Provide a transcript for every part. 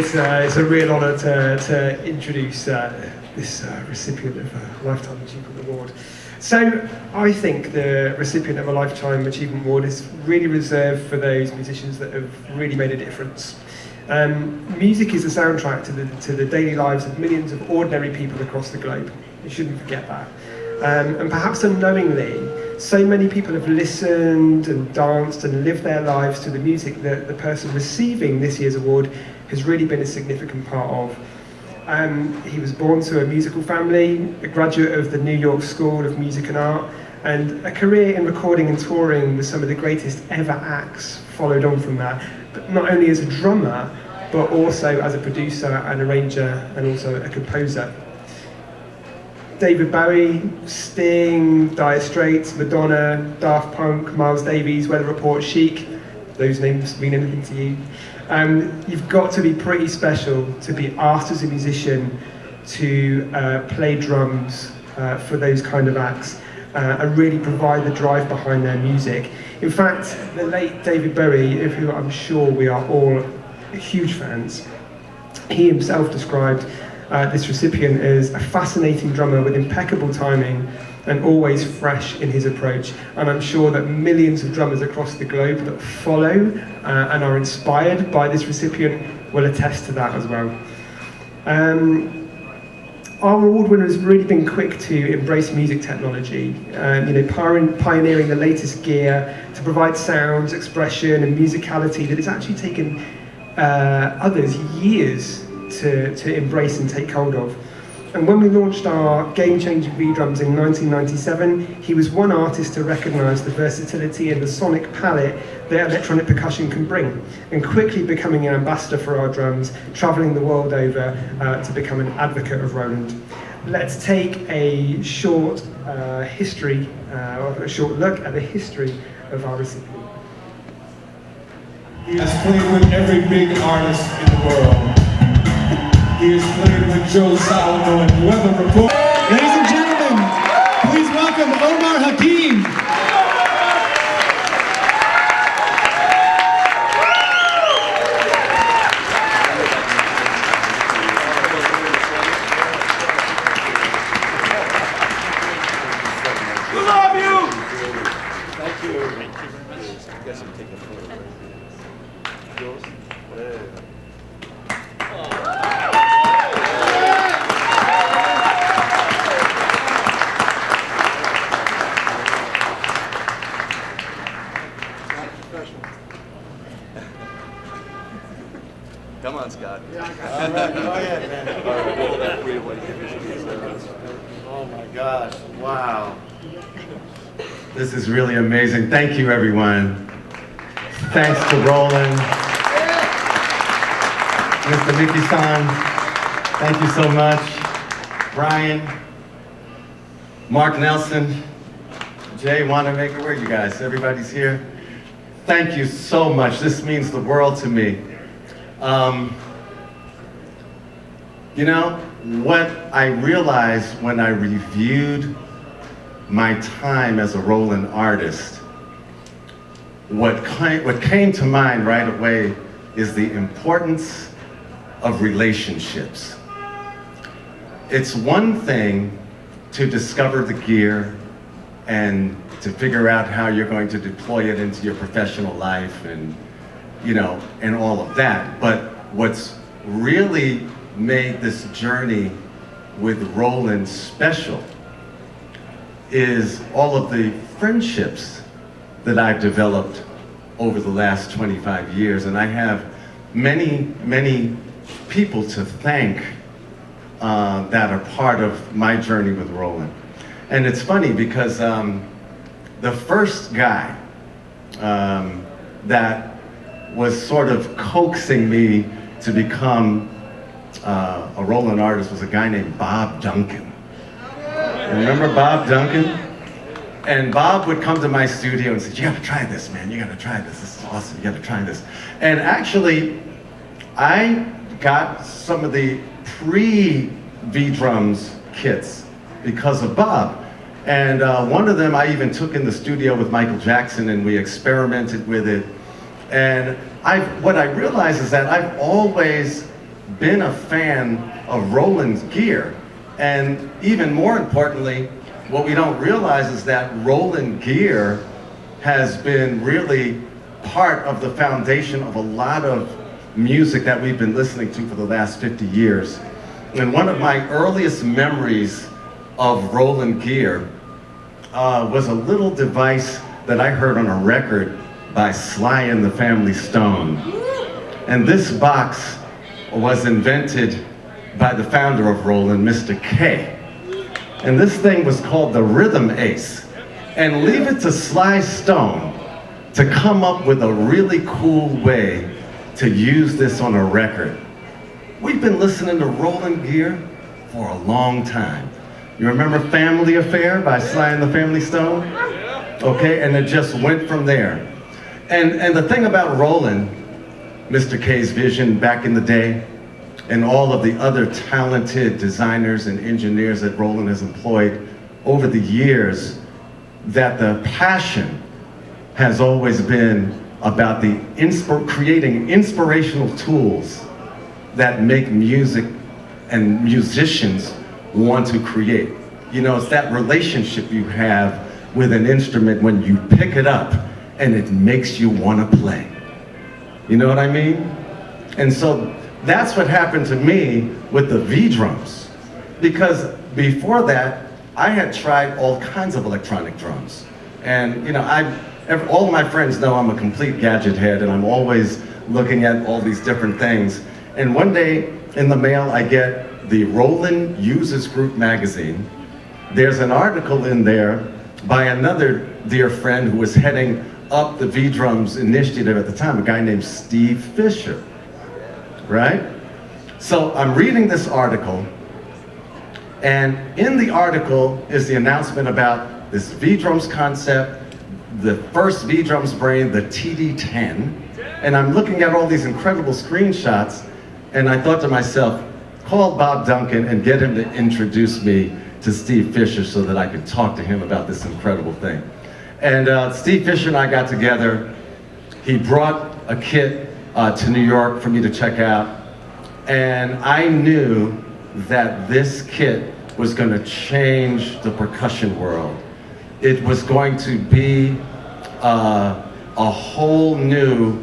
It's a real honour to introduce this recipient of a Lifetime Achievement Award. So I think the recipient of a Lifetime Achievement Award is really reserved for those musicians that have really made a difference. Music is a soundtrack to the daily lives of millions of ordinary people across the globe. You shouldn't forget that. And perhaps unknowingly, so many people have listened and danced and lived their lives to the music that the person receiving this year's award has really been a significant part of. He was born to a musical family, a graduate of the New York School of Music and Art, and a career in recording and touring with some of the greatest ever acts followed on from that, but not only as a drummer, but also as a producer, an arranger, and also a composer. David Bowie, Sting, Dire Straits, Madonna, Daft Punk, Miles Davis, Weather Report, Chic, those names mean anything to you? You've got to be pretty special to be asked as a musician to play drums for those kind of acts and really provide the drive behind their music. In fact, the late David Bowie, of who I'm sure we are all huge fans, he himself described this recipient as a fascinating drummer with impeccable timing and always fresh in his approach. And I'm sure that millions of drummers across the globe that follow and are inspired by this recipient will attest to that as well. Our award winner has really been quick to embrace music technology, pioneering the latest gear to provide sounds, expression, and musicality that it's actually taken others years to embrace and take hold of. And when we launched our game-changing V-drums in 1997, he was one artist to recognise the versatility and the sonic palette that electronic percussion can bring, and quickly becoming an ambassador for our drums, travelling the world over to become an advocate of Roland. Let's take a short a short look at the history of our recipient. He has played with every big artist in the world. He has played with Joe Salvo and Weather Report. Ladies and gentlemen, please welcome Omar Hakim. We love you! Thank you. I guess I'm taking a photo. Yours? Come on, Scott. All right, go ahead, man. All right, hold that for you while you give Oh my gosh, wow. This is really amazing. Thank you, everyone. Thanks to Roland, Mr. Mickey-san, thank you so much. Brian, Mark Nelson, Jay Wanamaker, where are you guys? Everybody's here. Thank you so much. This means the world to me. You know, what I realized when I reviewed my time as a Roland artist, what came to mind right away is the importance of relationships. It's one thing to discover the gear and to figure out how you're going to deploy it into your professional life and, you know, and all of that. But what's really made this journey with Roland special is all of the friendships that I've developed over the last 25 years. And I have many, many people to thank that are part of my journey with Roland. And it's funny because the first guy that was sort of coaxing me to become a Roland artist was a guy named Bob Duncan. Remember Bob Duncan? And Bob would come to my studio and say, you gotta try this, man, you gotta try this, this is awesome, you gotta try this. And actually, I got some of the pre-V-Drums kits because of Bob. And one of them I even took in the studio with Michael Jackson and we experimented with it. And what I realized is that I've always been a fan of Roland's gear. And even more importantly, what we don't realize is that Roland gear has been really part of the foundation of a lot of music that we've been listening to for the last 50 years. And one of my earliest memories of Roland gear was a little device that I heard on a record by Sly and the Family Stone. And this box was invented by the founder of Roland, Mr. K. And this thing was called the Rhythm Ace. And leave it to Sly Stone to come up with a really cool way to use this on a record. We've been listening to Roland gear for a long time. You remember Family Affair by Sly and the Family Stone? Okay, and it just went from there. And the thing about Roland, Mr. K's vision back in the day, and all of the other talented designers and engineers that Roland has employed over the years, that the passion has always been about the creating inspirational tools that make music and musicians want to create. You know, it's that relationship you have with an instrument when you pick it up and it makes you want to play. You know what I mean? And so that's what happened to me with the V-drums. Because before that, I had tried all kinds of electronic drums. And you know, all my friends know I'm a complete gadget head and I'm always looking at all these different things. And one day in the mail, I get the Roland Users Group magazine. There's an article in there by another dear friend who was heading up the V-drums initiative at the time, a guy named Steve Fisher, right? So I'm reading this article, and in the article is the announcement about this V-drums concept, the first V-drums brain, the TD-10, and I'm looking at all these incredible screenshots, and I thought to myself, call Bob Duncan and get him to introduce me to Steve Fisher so that I could talk to him about this incredible thing. And Steve Fisher and I got together. He brought a kit to New York for me to check out, and I knew that this kit was going to change the percussion world. It was going to be a whole new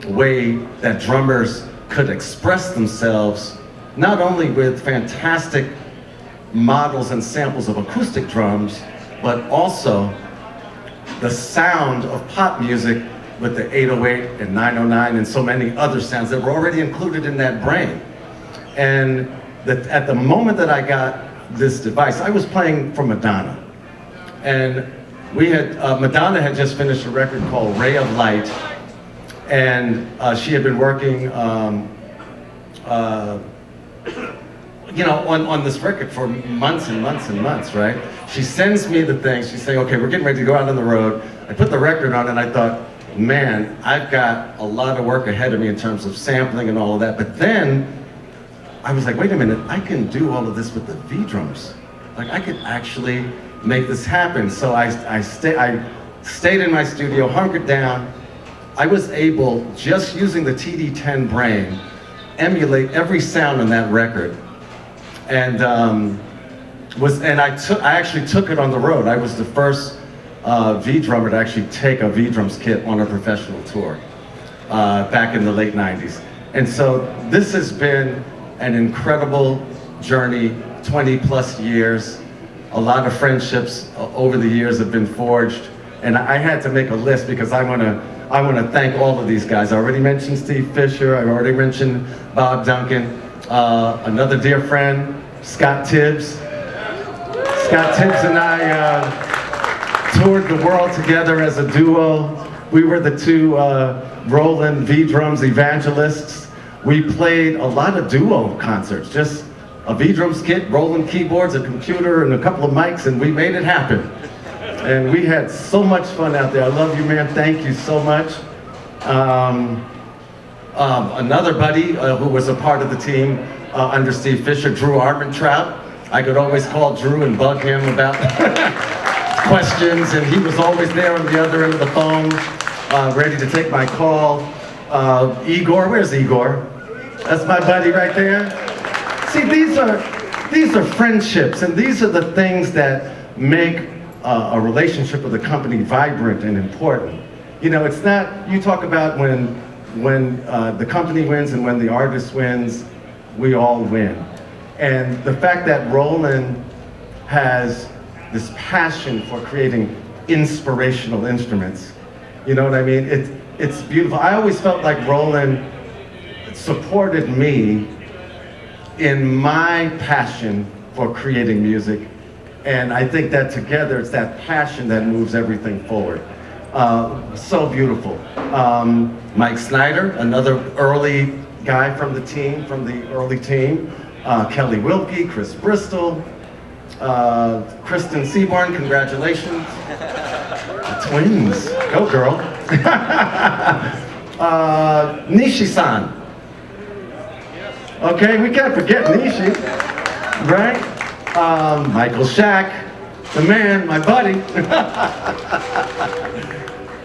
way that drummers could express themselves, not only with fantastic models and samples of acoustic drums, but also the sound of pop music with the 808 and 909 and so many other sounds that were already included in that brain. And at the moment that I got this device, I was playing for Madonna. And we had, Madonna had just finished a record called Ray of Light, and she had been working you know, on this record for months and months and months, right? She sends me the thing, she's saying, okay, we're getting ready to go out on the road. I put the record on and I thought, man, I've got a lot of work ahead of me in terms of sampling and all of that. But then I was like, wait a minute, I can do all of this with the V-drums. Like, I could actually make this happen. So I stayed in my studio, hunkered down. I was able, just using the TD-10 brain, emulate every sound on that record. And I actually took it on the road. I was the first V-drummer to actually take a V-drums kit on a professional tour back in the late 90s. And so this has been an incredible journey, 20 plus years. A lot of friendships over the years have been forged. And I had to make a list because I want to thank all of these guys. I already mentioned Steve Fisher. I already mentioned Bob Duncan. Another dear friend, Scott Tibbs. Scott Tibbs and I toured the world together as a duo. We were the two Roland V-drums evangelists. We played a lot of duo concerts, just a V-drums kit, Roland keyboards, a computer, and a couple of mics, and we made it happen. And we had so much fun out there. I love you, man. Thank you so much. Another buddy who was a part of the team under Steve Fisher, Drew Armentrout. I could always call Drew and bug him about questions, and he was always there on the other end of the phone, ready to take my call. Igor, where's Igor? That's my buddy right there. See, these are friendships, and these are the things that make a relationship with a company vibrant and important. You know, it's not, you talk about when the company wins and when the artist wins, we all win. And the fact that Roland has this passion for creating inspirational instruments, you know what I mean? It's beautiful. I always felt like Roland supported me in my passion for creating music. And I think that together, it's that passion that moves everything forward. So beautiful. Mike Snyder, another early guy from the team, from the early team. Kelly Wilkie, Chris Bristol, Kristen Seaborn, congratulations. Twins, go girl. Nishi-san. Okay, we can't forget Nishi, right? Michael Shack, the man, my buddy.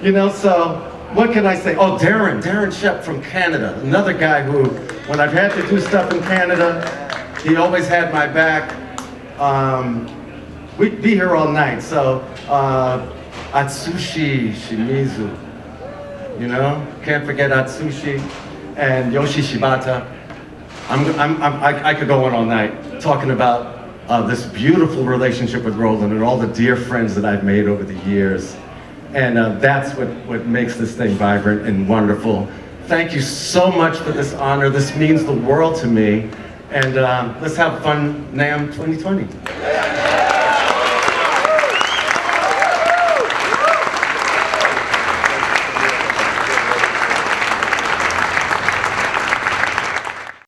You know, so what can I say? Oh, Darren Shep from Canada, another guy who, when I've had to do stuff in Canada, he always had my back. We'd be here all night, so Atsushi Shimizu, you know, can't forget Atsushi, and Yoshi Shibata. I could go on all night talking about this beautiful relationship with Roland and all the dear friends that I've made over the years. And that's what makes this thing vibrant and wonderful. Thank you so much for this honor. This means the world to me. And let's have fun, NAMM 2020.